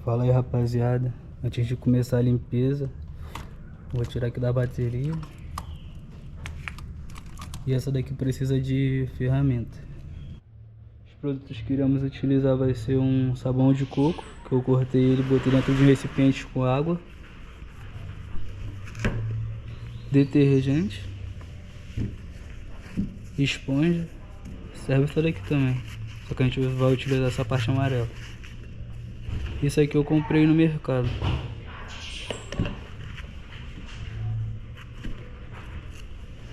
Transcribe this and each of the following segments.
Fala aí, rapaziada. Antes de começar a limpeza, vou tirar aqui da bateria. E essa daqui precisa de ferramenta. Os produtos que iremos utilizar vai ser um sabão de coco, que eu cortei ele e botei dentro de um recipiente com água. Detergente. Esponja. Serve essa daqui também, só que a gente vai utilizar essa parte amarela. Isso aqui eu comprei no mercado.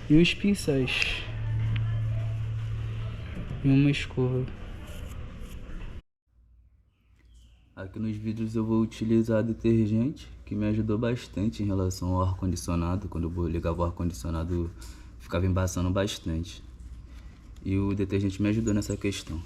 E os pincéis. E uma escova. Aqui nos vidros eu vou utilizar detergente, que me ajudou bastante em relação ao ar-condicionado. Quando eu ligava o ar-condicionado, ficava embaçando bastante. E o detergente me ajudou nessa questão.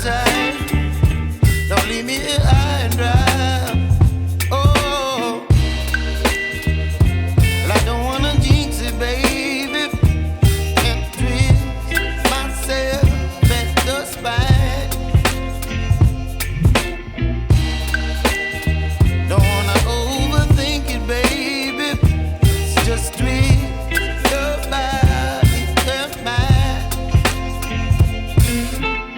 appetite. Don't leave me here high and dry. Oh, well, I don't wanna jinx it, baby, and twist myself at the spine. Don't wanna overthink it, baby. It's just twist your body and mine.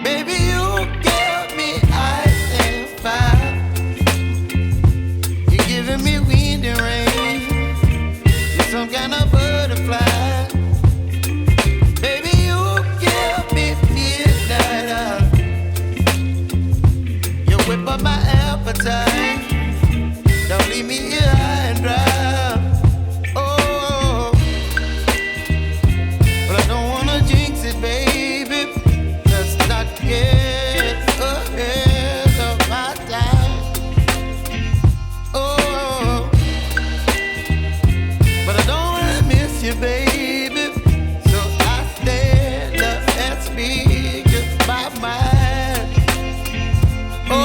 Baby, you give me ice and fire. You're giving me wind and rain. You're some kind of butterfly. Baby, you give me midnight. You whip up my appetite. Don't leave me here high and dry. Oh, but I don't wanna jinx it, baby. Let's not get ahead of my time. Oh, but I don't wanna miss you, baby. So I stand up and speak my mind. Oh.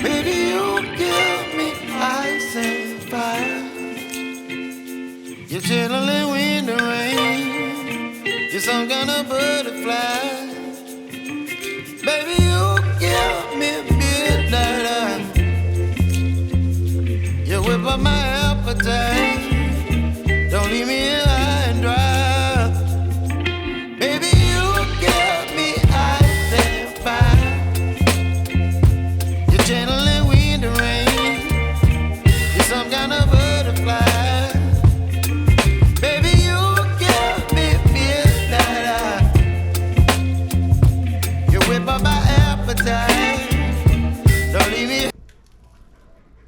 Baby, you give me ice and fire. You're chilling wind and rain. You're some kind of butterfly. Baby, you give me midnight. You whip up my appetite.